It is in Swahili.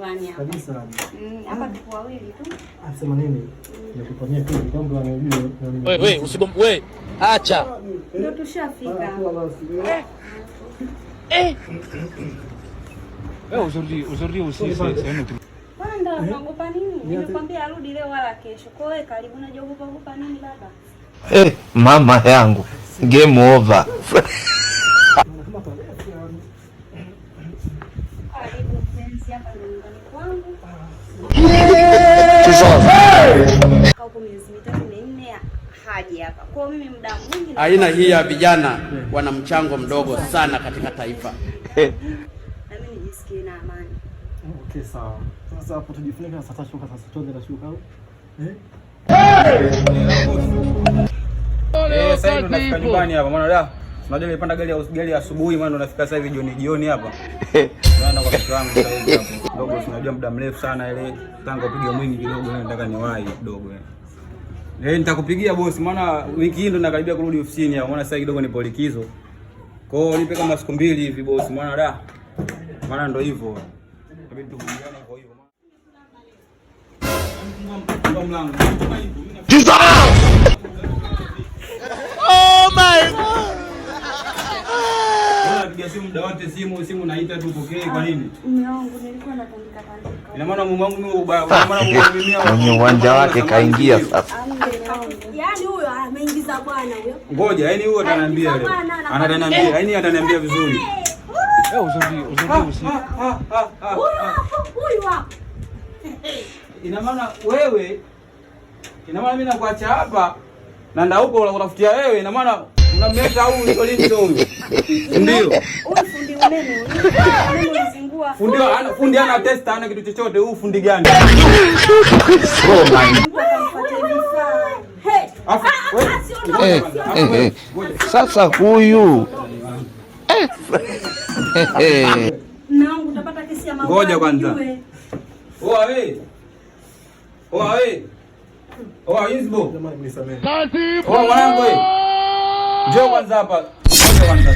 chumbani hapa. Kabisa. Hapa tuko wawili tu. Asema nini? Nikufanyia kitu kwamba anajua. Wewe wewe acha. Ndio tushafika. Aujourd'hui aussi c'est un autre. Panda, unaogopa nini? Nimekwambia arudi leo wala kesho. Kwa hiyo karibu unaogopa nini baba? Mama yangu. Game over. Karibu mpenzi hapa nyumbani kwangu. Kauko miezi mitatu minne haji hapa. Kwa mimi muda mwingi aina hii ya vijana wana mchango mdogo sana katika taifa. Na mimi nijisikie na amani. Okay, sawa. Sasa hapo tujifunike sasa shuka sasa tuanze na shuka au? Sasa hivi tunafika nyumbani hapa. Maana da, unajua nilipanda gari asubuhi maana tunafika sasa hivi jioni hapa. Naenda kwa mtu wangu sasa hivi hapo. Dogo tunajua muda mrefu sana ile tangu upige mwingi kidogo nataka niwahi kidogo. Nitakupigia bosi maana wiki hii ndo nakaribia kurudi ofisini hapo. Maana sasa kidogo nipo likizo. Kwa hiyo nipe kama siku mbili hivi bosi maana da. Maana ndo hivyo. Inabidi tukumbane kwa hivyo. Oh my God. Unapiga simu muda wote, simu naita tu pokee kwa nini? Mume wangu nilikuwa natandika. Ina maana mume wangu mimi ubaya, maana mume Kwenye uwanja wake kaingia sasa. Yaani huyo ameingiza bwana huyo. Ngoja, yani huyo ataniambia leo. Ananiambia, yani ataniambia vizuri. Aujourd'hui aussi. Huyu hapa. Ina maana wewe, ina maana mimi nakuacha hapa na nda huko unafutia wewe, ina maana unamleta au ulicho huyo. Ndio. Huyu fundi umeme huyu. Unazingua. Fundi ana testa ana kitu chochote, huyu fundi gani? Sasa huyu Naangu utapata kesi ya mauaji. Ngoja kwanza. Wewe. Insbo. Jamani mnisamehe. Mwanangu wewe. Njoo kwanza hapa. Njoo kwanza.